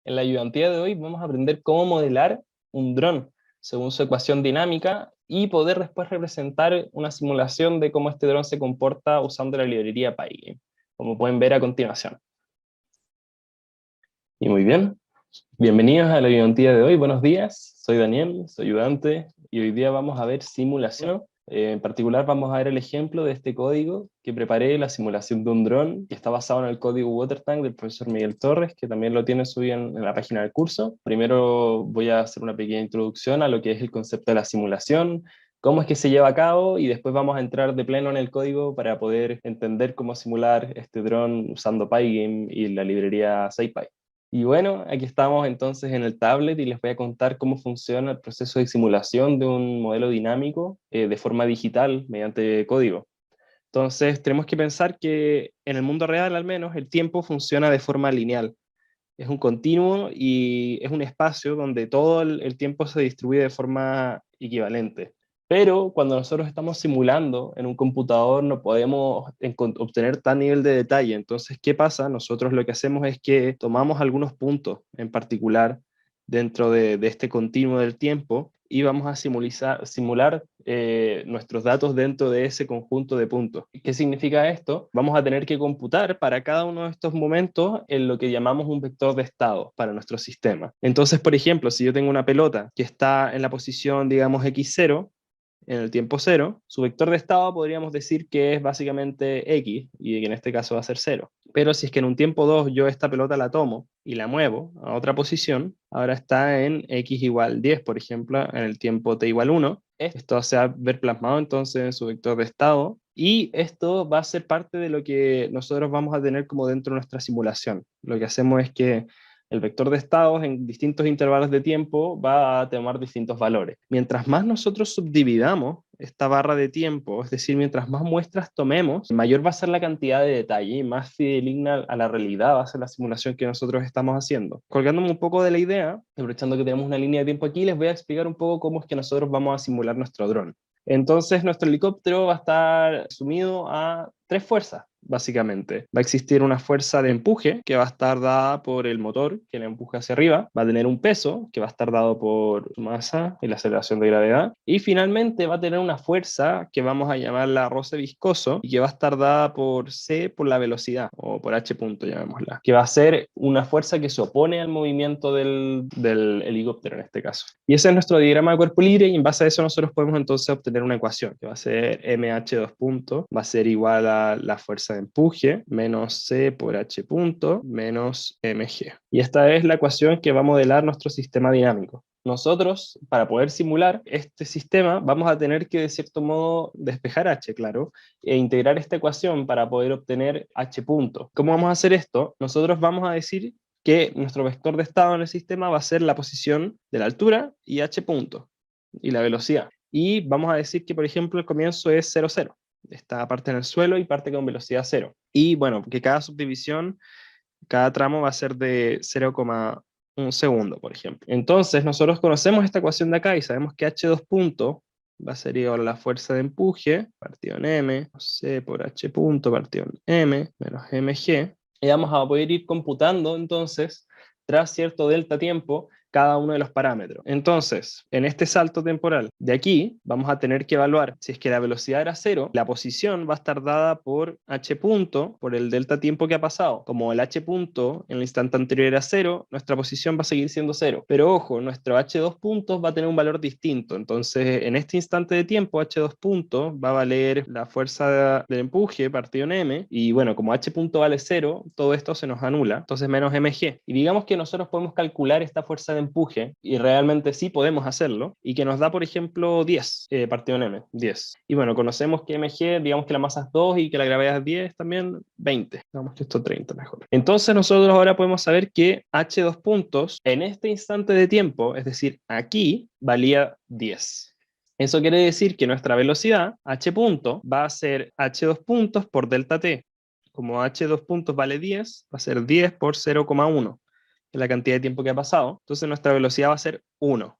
En la ayudantía de hoy vamos a aprender cómo modelar un dron según su ecuación dinámica y poder después representar una simulación de cómo este dron se comporta usando la librería Pygame, como pueden ver a continuación. Y muy bien, bienvenidos a la ayudantía de hoy, buenos días, soy Daniel, soy ayudante, y hoy día vamos a ver simulación. En particular vamos a ver el ejemplo de este código que preparé, la simulación de un dron, que está basado en el código WaterTank del profesor Miguel Torres, que también lo tiene subido en la página del curso. Primero voy a hacer una pequeña introducción a lo que es el concepto de la simulación, cómo es que se lleva a cabo, y después vamos a entrar de pleno en el código para poder entender cómo simular este dron usando Pygame y la librería SciPy. Y bueno, aquí estamos entonces en el tablet y les voy a contar cómo funciona el proceso de simulación de un modelo dinámico de forma digital mediante código. Entonces tenemos que pensar que en el mundo real al menos el tiempo funciona de forma lineal. Es un continuo y es un espacio donde todo el tiempo se distribuye de forma equivalente. Pero cuando nosotros estamos simulando en un computador no podemos obtener tal nivel de detalle. Entonces, ¿qué pasa? Nosotros lo que hacemos es que tomamos algunos puntos en particular dentro de este continuo del tiempo y vamos a simular nuestros datos dentro de ese conjunto de puntos. ¿Qué significa esto? Vamos a tener que computar para cada uno de estos momentos en lo que llamamos un vector de estado para nuestro sistema. Entonces, por ejemplo, si yo tengo una pelota que está en la posición, digamos, x0, en el tiempo 0, su vector de estado podríamos decir que es básicamente x, y que en este caso va a ser 0. Pero si es que en un tiempo 2 yo esta pelota la tomo y la muevo a otra posición, ahora está en x igual 10, por ejemplo, en el tiempo t igual 1. Esto se va a ver plasmado entonces en su vector de estado, y esto va a ser parte de lo que nosotros vamos a tener como dentro de nuestra simulación. Lo que hacemos es que el vector de estados en distintos intervalos de tiempo va a tomar distintos valores. Mientras más nosotros subdividamos esta barra de tiempo, es decir, mientras más muestras tomemos, mayor va a ser la cantidad de detalle y más fidedigna a la realidad va a ser la simulación que nosotros estamos haciendo. Colgándome un poco de la idea, aprovechando que tenemos una línea de tiempo aquí, les voy a explicar un poco cómo es que nosotros vamos a simular nuestro dron. Entonces, nuestro helicóptero va a estar sumido a 3 fuerzas, básicamente. Va a existir una fuerza de empuje que va a estar dada por el motor que le empuja hacia arriba, va a tener un peso que va a estar dado por su masa y la aceleración de gravedad, y finalmente va a tener una fuerza que vamos a llamarla roce viscoso y que va a estar dada por C por la velocidad, o por H punto, llamémosla, que va a ser una fuerza que se opone al movimiento del helicóptero en este caso. Y ese es nuestro diagrama de cuerpo libre, y en base a eso nosotros podemos entonces obtener una ecuación que va a ser mh2 punto, va a ser igual a la fuerza de empuje menos C por H punto menos mg. Y esta es la ecuación que va a modelar nuestro sistema dinámico. Nosotros, para poder simular este sistema, vamos a tener que, de cierto modo, despejar H, claro, e integrar esta ecuación para poder obtener H punto. ¿Cómo vamos a hacer esto? Nosotros vamos a decir que nuestro vector de estado en el sistema va a ser la posición de la altura y H punto, y la velocidad. Y vamos a decir que, por ejemplo, el comienzo es 0, 0. Está parte en el suelo y parte con velocidad 0. Y bueno, que cada subdivisión, cada tramo va a ser de 0,1 segundo, por ejemplo. Entonces, nosotros conocemos esta ecuación de acá y sabemos que H2 punto va a ser igual a la fuerza de empuje partido en M, C por H punto partido en M, menos mg. Y vamos a poder ir computando entonces, tras cierto delta tiempo, cada uno de los parámetros. Entonces, en este salto temporal de aquí, vamos a tener que evaluar si es que la velocidad era 0, la posición va a estar dada por h punto, por el delta tiempo que ha pasado. Como el h punto en el instante anterior era 0, nuestra posición va a seguir siendo 0. Pero ojo, nuestro h2 puntos va a tener un valor distinto. Entonces, en este instante de tiempo, h2 puntos va a valer la fuerza del empuje partido en m, y bueno, como h punto vale 0, todo esto se nos anula, entonces menos mg. Y digamos que nosotros podemos calcular esta fuerza de empuje, y realmente sí podemos hacerlo, y que nos da, por ejemplo, 10 partido en m, 10. Y bueno, conocemos que mg, digamos que la masa es 2 y que la gravedad es 10 también, 20. Digamos que esto 30 mejor. Entonces nosotros ahora podemos saber que h2 puntos en este instante de tiempo, es decir, aquí, valía 10. Eso quiere decir que nuestra velocidad, h punto, va a ser h2 puntos por delta t. Como h2 puntos vale 10, va a ser 10 por 0,1. La cantidad de tiempo que ha pasado, entonces nuestra velocidad va a ser 1.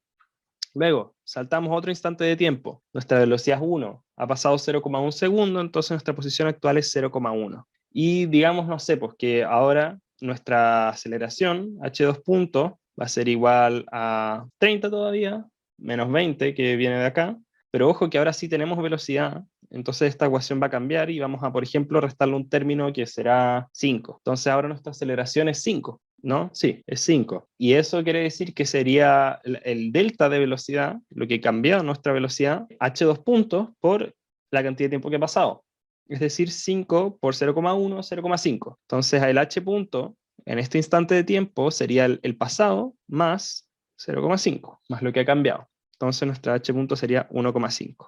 Luego, saltamos otro instante de tiempo, nuestra velocidad es 1, ha pasado 0,1 segundo, entonces nuestra posición actual es 0,1. Y digamos, no sé, pues que ahora nuestra aceleración, h2 puntos, va a ser igual a 30 todavía, menos 20 que viene de acá, pero ojo que ahora sí tenemos velocidad, entonces esta ecuación va a cambiar y vamos a, por ejemplo, restarle un término que será 5. Entonces ahora nuestra aceleración es 5, ¿no? Sí, es 5. Y eso quiere decir que sería el delta de velocidad, lo que cambia nuestra velocidad, h2 puntos por la cantidad de tiempo que ha pasado. Es decir, 5 por 0,1, 0,5. Entonces el h punto en este instante de tiempo sería el pasado más 0,5, más lo que ha cambiado. Entonces nuestra h punto sería 1,5.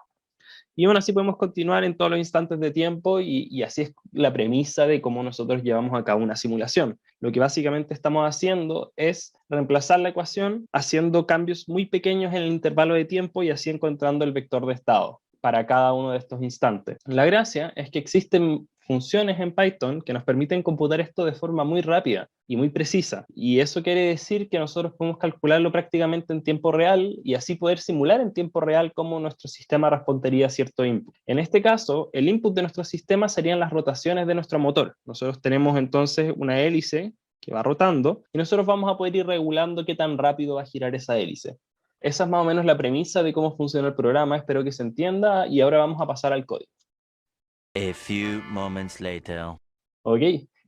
Y aún así podemos continuar en todos los instantes de tiempo y así es la premisa de cómo nosotros llevamos a cabo una simulación. Lo que básicamente estamos haciendo es reemplazar la ecuación haciendo cambios muy pequeños en el intervalo de tiempo y así encontrando el vector de estado para cada uno de estos instantes. La gracia es que existen funciones en Python que nos permiten computar esto de forma muy rápida y muy precisa. Y eso quiere decir que nosotros podemos calcularlo prácticamente en tiempo real y así poder simular en tiempo real cómo nuestro sistema respondería a cierto input. En este caso, el input de nuestro sistema serían las rotaciones de nuestro motor. Nosotros tenemos entonces una hélice que va rotando y nosotros vamos a poder ir regulando qué tan rápido va a girar esa hélice. Esa es más o menos la premisa de cómo funciona el programa, espero que se entienda y ahora vamos a pasar al código. A few moments later. Ok,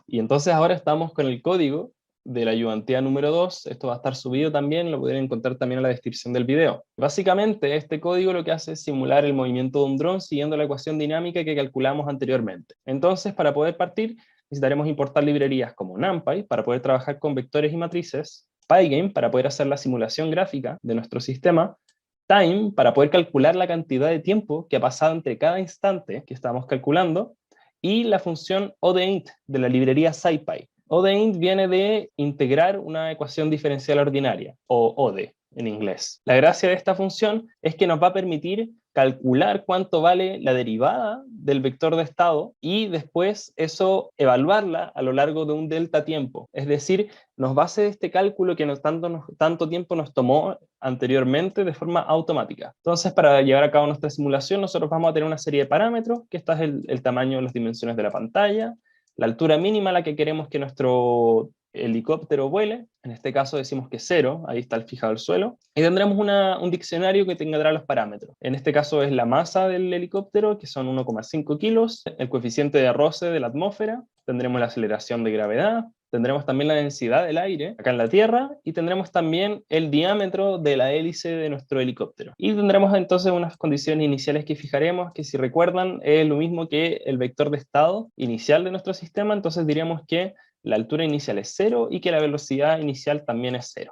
y entonces ahora estamos con el código de la ayudantía número 2. Esto va a estar subido también, lo pueden encontrar también en la descripción del video. Básicamente, este código lo que hace es simular el movimiento de un dron siguiendo la ecuación dinámica que calculamos anteriormente. Entonces, para poder partir, necesitaremos importar librerías como NumPy para poder trabajar con vectores y matrices, Pygame para poder hacer la simulación gráfica de nuestro sistema, Time para poder calcular la cantidad de tiempo que ha pasado entre cada instante que estamos calculando, y la función ODEINT de la librería SciPy. ODEINT viene de integrar una ecuación diferencial ordinaria, o ODE en inglés. La gracia de esta función es que nos va a permitir calcular cuánto vale la derivada del vector de estado y después eso evaluarla a lo largo de un delta tiempo. Es decir, nos va a hacer este cálculo que tanto tiempo nos tomó anteriormente de forma automática. Entonces, para llevar a cabo nuestra simulación, nosotros vamos a tener una serie de parámetros, que esta es el tamaño, las dimensiones de la pantalla, la altura mínima a la que queremos que nuestro helicóptero vuele, en este caso decimos que 0, ahí está el fijado al suelo, y tendremos un diccionario que tendrá los parámetros. En este caso es la masa del helicóptero, que son 1,5 kilos, el coeficiente de roce de la atmósfera, tendremos la aceleración de gravedad, tendremos también la densidad del aire acá en la Tierra y tendremos también el diámetro de la hélice de nuestro helicóptero. Y tendremos entonces unas condiciones iniciales que fijaremos, que si recuerdan es lo mismo que el vector de estado inicial de nuestro sistema, entonces diríamos que la altura inicial es 0 y que la velocidad inicial también es 0.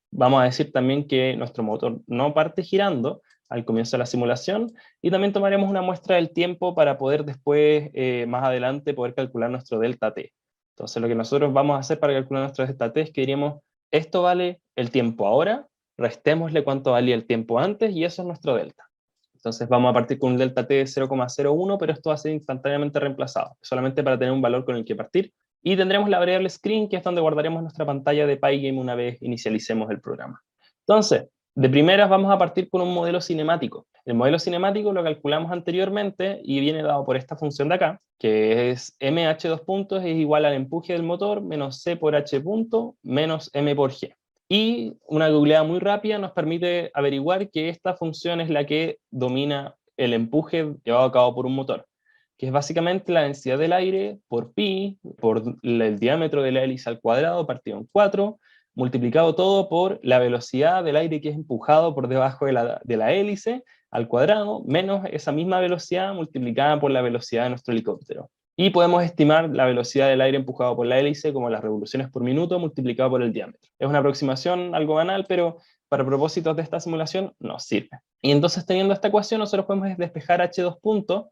Vamos a decir también que nuestro motor no parte girando al comienzo de la simulación y también tomaremos una muestra del tiempo para poder después, más adelante, poder calcular nuestro delta t. Entonces lo que nosotros vamos a hacer para calcular nuestro delta t es que diríamos, esto vale el tiempo ahora, restémosle cuánto valía el tiempo antes y eso es nuestro delta. Entonces vamos a partir con un delta t de 0,01, pero esto va a ser instantáneamente reemplazado, solamente para tener un valor con el que partir. Y tendremos la variable screen, que es donde guardaremos nuestra pantalla de Pygame una vez inicialicemos el programa. Entonces, de primeras vamos a partir con un modelo cinemático. El modelo cinemático lo calculamos anteriormente y viene dado por esta función de acá, que es mh2 puntos es igual al empuje del motor menos c por h punto menos m por g. Y una googleada muy rápida nos permite averiguar que esta función es la que domina el empuje llevado a cabo por un motor, que es básicamente la densidad del aire por pi, por el diámetro de la hélice al cuadrado partido en 4, multiplicado todo por la velocidad del aire que es empujado por debajo de la hélice al cuadrado, menos esa misma velocidad multiplicada por la velocidad de nuestro helicóptero. Y podemos estimar la velocidad del aire empujado por la hélice como las revoluciones por minuto multiplicado por el diámetro. Es una aproximación algo banal, pero para propósitos de esta simulación nos sirve. Y entonces, teniendo esta ecuación, nosotros podemos despejar h2 puntos,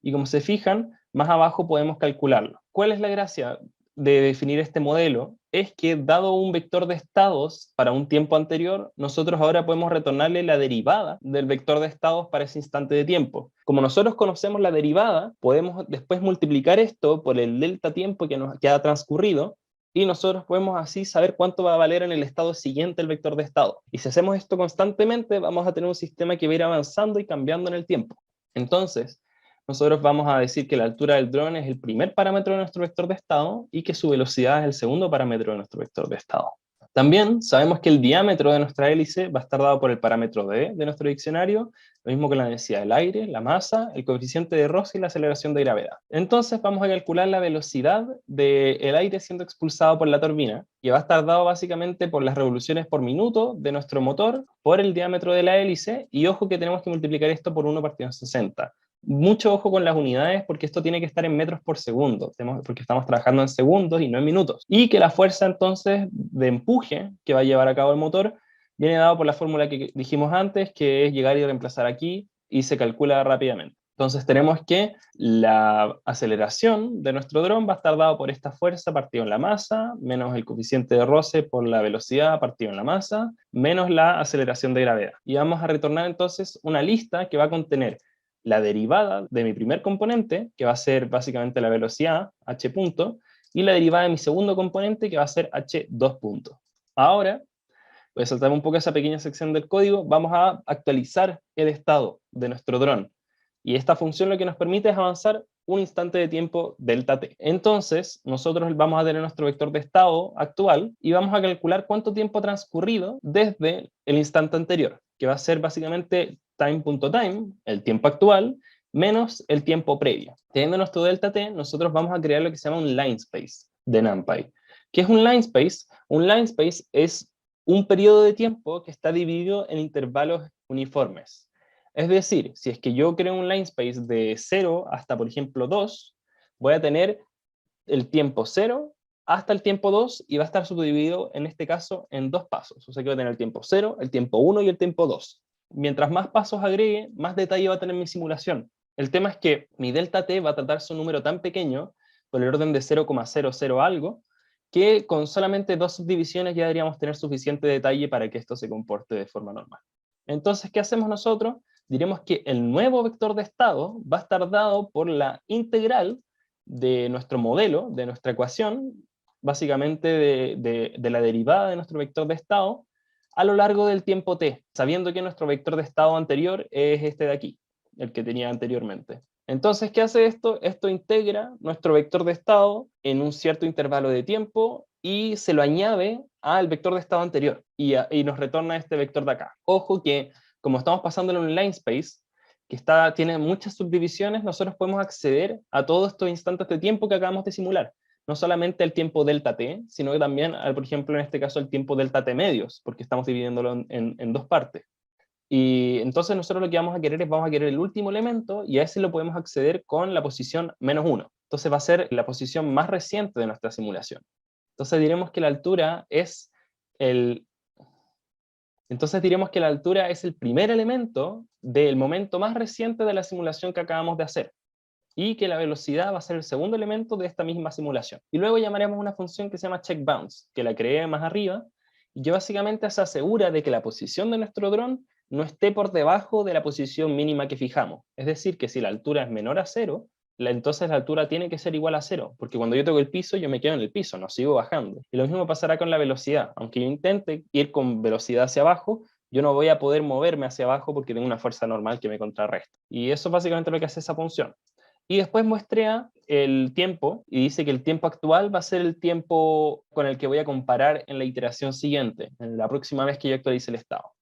y como se fijan, más abajo podemos calcularlo. ¿Cuál es la gracia de definir este modelo? Es que dado un vector de estados para un tiempo anterior, nosotros ahora podemos retornarle la derivada del vector de estados para ese instante de tiempo. Como nosotros conocemos la derivada, podemos después multiplicar esto por el delta tiempo que ha transcurrido, y nosotros podemos así saber cuánto va a valer en el estado siguiente el vector de estado. Y si hacemos esto constantemente, vamos a tener un sistema que va a ir avanzando y cambiando en el tiempo. Entonces, nosotros vamos a decir que la altura del dron es el primer parámetro de nuestro vector de estado y que su velocidad es el segundo parámetro de nuestro vector de estado. También sabemos que el diámetro de nuestra hélice va a estar dado por el parámetro D de nuestro diccionario, lo mismo que la densidad del aire, la masa, el coeficiente de roce y la aceleración de gravedad. Entonces vamos a calcular la velocidad del aire siendo expulsado por la turbina, que va a estar dado básicamente por las revoluciones por minuto de nuestro motor, por el diámetro de la hélice, y ojo que tenemos que multiplicar esto por 1 partido en 60. Mucho ojo con las unidades porque esto tiene que estar en metros por segundo, porque estamos trabajando en segundos y no en minutos. Y que la fuerza entonces de empuje que va a llevar a cabo el motor viene dado por la fórmula que dijimos antes, que es llegar y reemplazar aquí, y se calcula rápidamente. Entonces tenemos que la aceleración de nuestro dron va a estar dado por esta fuerza partido en la masa, menos el coeficiente de roce por la velocidad partido en la masa, menos la aceleración de gravedad. Y vamos a retornar entonces una lista que va a contener la derivada de mi primer componente, que va a ser básicamente la velocidad, h punto, y la derivada de mi segundo componente, que va a ser h2 punto. Ahora, voy a saltar un poco esa pequeña sección del código, vamos a actualizar el estado de nuestro dron. Y esta función lo que nos permite es avanzar un instante de tiempo delta t. Entonces, nosotros vamos a tener nuestro vector de estado actual y vamos a calcular cuánto tiempo ha transcurrido desde el instante anterior, que va a ser básicamente time.time, el tiempo actual, menos el tiempo previo. Teniendo nuestro delta t, nosotros vamos a crear lo que se llama un line space de NumPy. ¿Qué es un line space? Un line space es un periodo de tiempo que está dividido en intervalos uniformes. Es decir, si es que yo creo un line space de 0 hasta, por ejemplo, 2, voy a tener el tiempo 0 hasta el tiempo 2 y va a estar subdividido, en este caso, en dos pasos. O sea que voy a tener el tiempo 0, el tiempo 1 y el tiempo 2. Mientras más pasos agregue, más detalle va a tener mi simulación. El tema es que mi delta t va a tratar su número tan pequeño, por el orden de 0,00 algo, que con solamente dos subdivisiones ya deberíamos tener suficiente detalle para que esto se comporte de forma normal. Entonces, ¿qué hacemos nosotros? Diremos que el nuevo vector de estado va a estar dado por la integral de nuestro modelo, de nuestra ecuación, básicamente de la derivada de nuestro vector de estado, a lo largo del tiempo t, sabiendo que nuestro vector de estado anterior es este de aquí, el que tenía anteriormente. Entonces, ¿qué hace esto? Esto integra nuestro vector de estado en un cierto intervalo de tiempo y se lo añade al vector de estado anterior y nos retorna este vector de acá. Ojo que, como estamos pasándolo en un line space, que tiene muchas subdivisiones, nosotros podemos acceder a todos estos instantes de tiempo que acabamos de simular. No solamente el tiempo delta t, sino que también, por ejemplo, en este caso, el tiempo delta t medios, porque estamos dividiéndolo en dos partes. Y entonces nosotros lo que vamos a querer el último elemento, y a ese lo podemos acceder con la posición -1. Entonces va a ser la posición más reciente de nuestra simulación. Entonces diremos que la altura es el primer elemento del momento más reciente de la simulación que acabamos de hacer, y que la velocidad va a ser el segundo elemento de esta misma simulación. Y luego llamaremos una función que se llama checkbounce, que la creé más arriba, y que básicamente se asegura de que la posición de nuestro dron no esté por debajo de la posición mínima que fijamos. Es decir, que si la altura es menor a 0, entonces la altura tiene que ser igual a 0, porque cuando yo toco el piso, yo me quedo en el piso, no sigo bajando. Y lo mismo pasará con la velocidad. Aunque yo intente ir con velocidad hacia abajo, yo no voy a poder moverme hacia abajo porque tengo una fuerza normal que me contrarresta. Y eso es básicamente lo que hace esa función. Y después muestrea el tiempo, y dice que el tiempo actual va a ser el tiempo con el que voy a comparar en la iteración siguiente, en la próxima vez que yo actualice el estado.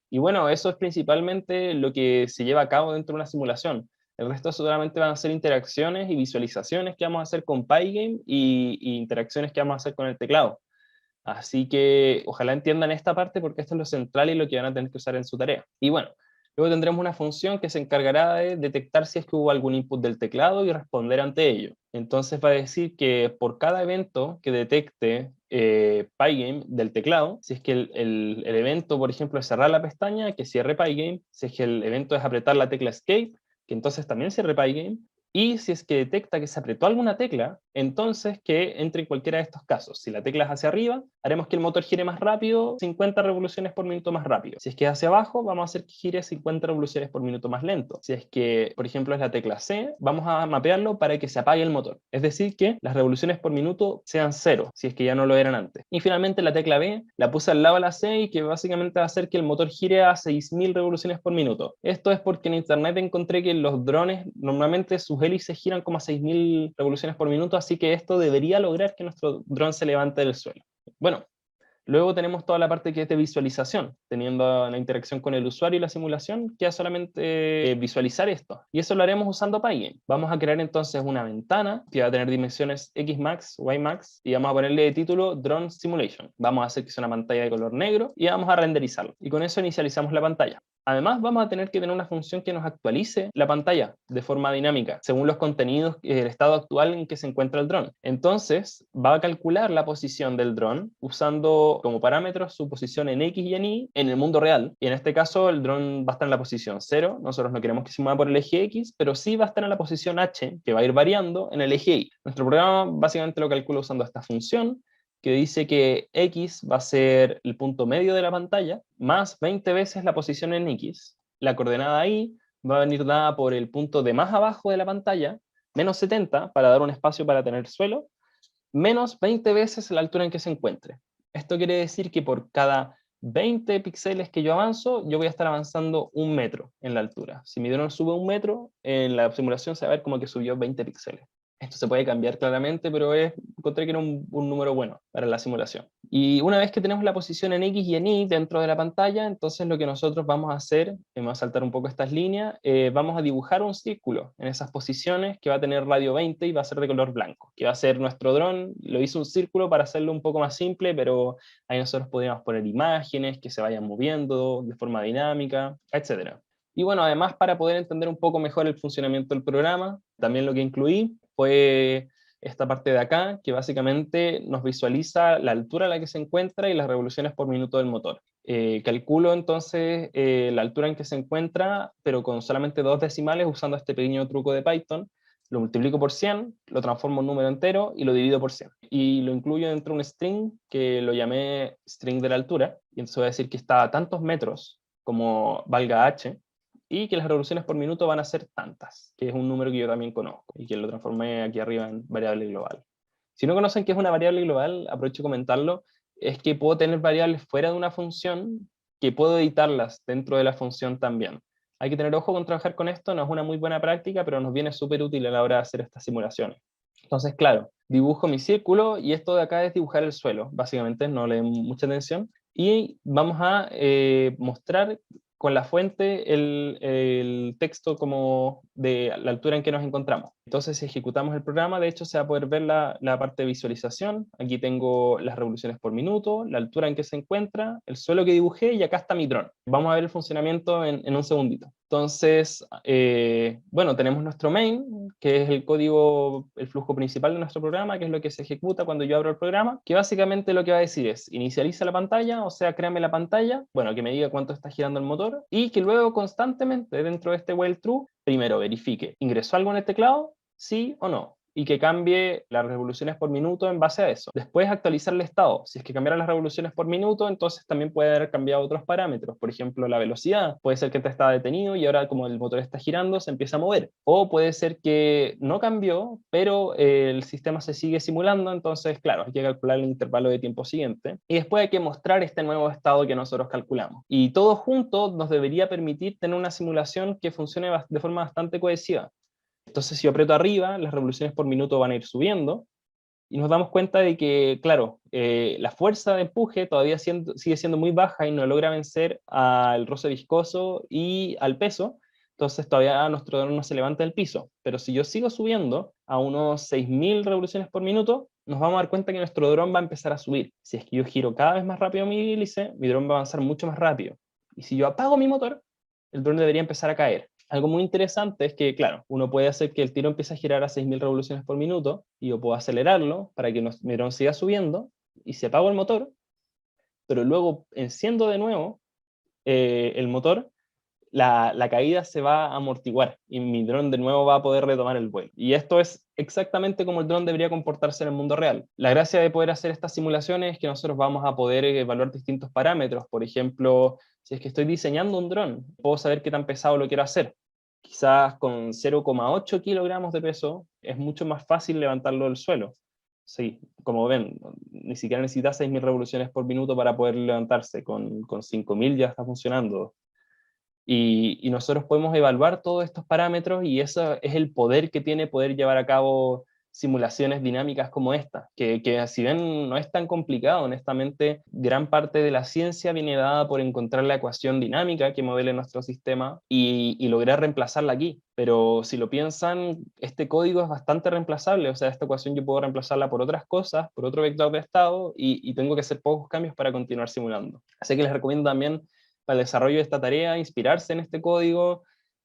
Y bueno, eso es principalmente lo que se lleva a cabo dentro de una simulación. El resto solamente van a ser interacciones y visualizaciones que vamos a hacer con Pygame y interacciones que vamos a hacer con el teclado. Así que ojalá entiendan esta parte porque esto es lo central y lo que van a tener que usar en su tarea. Y bueno, luego tendremos una función que se encargará de detectar si es que hubo algún input del teclado y responder ante ello. Entonces va a decir que por cada evento que detecte Pygame del teclado, si es que el evento, por ejemplo, es cerrar la pestaña, que cierre Pygame; si es que el evento es apretar la tecla Escape, que entonces también cierre Pygame; y si es que detecta que se apretó alguna tecla, entonces que entre en cualquiera de estos casos. Si la tecla es hacia arriba, haremos que el motor gire más rápido, 50 revoluciones por minuto más rápido. Si es que es hacia abajo, vamos a hacer que gire 50 revoluciones por minuto más lento. Si es que, por ejemplo, es la tecla C, vamos a mapearlo para que se apague el motor. Es decir, que las revoluciones por minuto sean 0, si es que ya no lo eran antes. Y finalmente la tecla B la puse al lado de la C y que básicamente va a hacer que el motor gire a 6000 revoluciones por minuto. Esto es porque en internet encontré que los drones normalmente sus hélices giran como a 6000 revoluciones por minuto, así que esto debería lograr que nuestro dron se levante del suelo. Bueno, luego tenemos toda la parte que es de visualización, teniendo la interacción con el usuario y la simulación, queda solamente visualizar esto. Y eso lo haremos usando Pygame. Vamos a crear entonces una ventana que va a tener dimensiones Xmax, Ymax, y vamos a ponerle de título Drone Simulation. Vamos a hacer que sea una pantalla de color negro y vamos a renderizarlo. Y con eso inicializamos la pantalla. Además, vamos a tener que tener una función que nos actualice la pantalla de forma dinámica, según los contenidos y el estado actual en que se encuentra el dron. Entonces, va a calcular la posición del dron usando como parámetros su posición en X y en Y en el mundo real. Y en este caso, el dron va a estar en la posición 0. Nosotros no queremos que se mueva por el eje X, pero sí va a estar en la posición H, que va a ir variando en el eje Y. Nuestro programa básicamente lo calcula usando esta función, que dice que X va a ser el punto medio de la pantalla, más 20 veces la posición en X. La coordenada Y va a venir dada por el punto de más abajo de la pantalla, menos 70, para dar un espacio para tener suelo, menos 20 veces la altura en que se encuentre. Esto quiere decir que por cada 20 píxeles que yo avanzo, yo voy a estar avanzando 1 metro en la altura. Si mi dron sube 1 metro, en la simulación se va a ver como que subió 20 píxeles. Esto se puede cambiar claramente, pero encontré que era un número bueno para la simulación. Y una vez que tenemos la posición en X y en Y dentro de la pantalla, entonces lo que nosotros vamos a hacer, vamos a saltar un poco estas líneas, vamos a dibujar un círculo en esas posiciones que va a tener radio 20 y va a ser de color blanco, que va a ser nuestro dron. Lo hice un círculo para hacerlo un poco más simple, pero ahí nosotros podríamos poner imágenes que se vayan moviendo de forma dinámica, etc. Y bueno, además para poder entender un poco mejor el funcionamiento del programa, también lo que incluí fue esta parte de acá, que básicamente nos visualiza la altura a la que se encuentra y las revoluciones por minuto del motor. Calculo entonces la altura en que se encuentra, pero con solamente 2 decimales usando este pequeño truco de Python. Lo multiplico por 100, lo transformo en número entero y lo divido por 100. Y lo incluyo dentro de un string que lo llamé string de la altura. Y entonces voy a decir que está a tantos metros como valga h, y que las revoluciones por minuto van a ser tantas, que es un número que yo también conozco y que lo transformé aquí arriba en variable global. Si no conocen qué es una variable global, aprovecho de comentarlo, es que puedo tener variables fuera de una función que puedo editarlas dentro de la función también. Hay que tener ojo con trabajar con esto, no es una muy buena práctica, pero nos viene súper útil a la hora de hacer estas simulaciones. Entonces, claro, dibujo mi círculo y esto de acá es dibujar el suelo, básicamente, no le den mucha atención. Y vamos a mostrar con la fuente el texto como de la altura en que nos encontramos. Entonces, si ejecutamos el programa, de hecho se va a poder ver la parte de visualización. Aquí tengo las revoluciones por minuto, la altura en que se encuentra, el suelo que dibujé y acá está mi dron. Vamos a ver el funcionamiento en un segundito. Entonces, bueno, tenemos nuestro main, que es el código, el flujo principal de nuestro programa, que es lo que se ejecuta cuando yo abro el programa, que básicamente lo que va a decir es, inicializa la pantalla, o sea, créame la pantalla, bueno, que me diga cuánto está girando el motor, y que luego constantemente dentro de este while true, primero verifique, ¿ingresó algo en el teclado? Sí o no, y que cambie las revoluciones por minuto en base a eso. Después actualizar el estado. Si es que cambiaron las revoluciones por minuto, entonces también puede haber cambiado otros parámetros. Por ejemplo, la velocidad. Puede ser que te estaba detenido y ahora como el motor está girando, se empieza a mover. O puede ser que no cambió, pero el sistema se sigue simulando, entonces, claro, hay que calcular el intervalo de tiempo siguiente. Y después hay que mostrar este nuevo estado que nosotros calculamos. Y todo junto nos debería permitir tener una simulación que funcione de forma bastante cohesiva. Entonces, si yo aprieto arriba, las revoluciones por minuto van a ir subiendo, y nos damos cuenta de que, claro, la fuerza de empuje todavía sigue siendo muy baja y no logra vencer al roce viscoso y al peso, entonces todavía nuestro dron no se levanta del piso. Pero si yo sigo subiendo a unos 6000 revoluciones por minuto, nos vamos a dar cuenta que nuestro dron va a empezar a subir. Si es que yo giro cada vez más rápido mi hélice, mi dron va a avanzar mucho más rápido. Y si yo apago mi motor, el dron debería empezar a caer. Algo muy interesante es que, claro, uno puede hacer que el tiro empiece a girar a 6000 revoluciones por minuto y yo puedo acelerarlo para que mi dron siga subiendo y se apaga el motor, pero luego enciendo de nuevo el motor, la caída se va a amortiguar y mi dron de nuevo va a poder retomar el vuelo. Y esto es exactamente como el dron debería comportarse en el mundo real. La gracia de poder hacer estas simulaciones es que nosotros vamos a poder evaluar distintos parámetros. Por ejemplo, si es que estoy diseñando un dron, puedo saber qué tan pesado lo quiero hacer. Quizás con 0,8 kilogramos de peso es mucho más fácil levantarlo del suelo. Sí, como ven, ni siquiera necesita 6.000 revoluciones por minuto para poder levantarse. Con 5.000 ya está funcionando. Y nosotros podemos evaluar todos estos parámetros y eso es el poder que tiene poder llevar a cabo simulaciones dinámicas como esta, que si bien no es tan complicado, honestamente, gran parte de la ciencia viene dada por encontrar la ecuación dinámica que modele nuestro sistema y lograr reemplazarla aquí. Pero si lo piensan, este código es bastante reemplazable, o sea, esta ecuación yo puedo reemplazarla por otras cosas, por otro vector de estado, y tengo que hacer pocos cambios para continuar simulando. Así que les recomiendo también para el desarrollo de esta tarea, inspirarse en este código,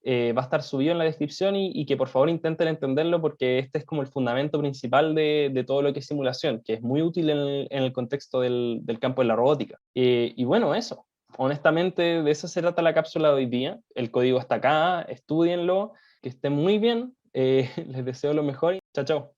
va a estar subido en la descripción y que por favor intenten entenderlo porque este es como el fundamento principal de todo lo que es simulación, que es muy útil en el contexto del campo de la robótica. Y bueno, eso. Honestamente, de eso se trata la cápsula de hoy día. El código está acá, estúdienlo, que estén muy bien. Les deseo lo mejor y chao, chao.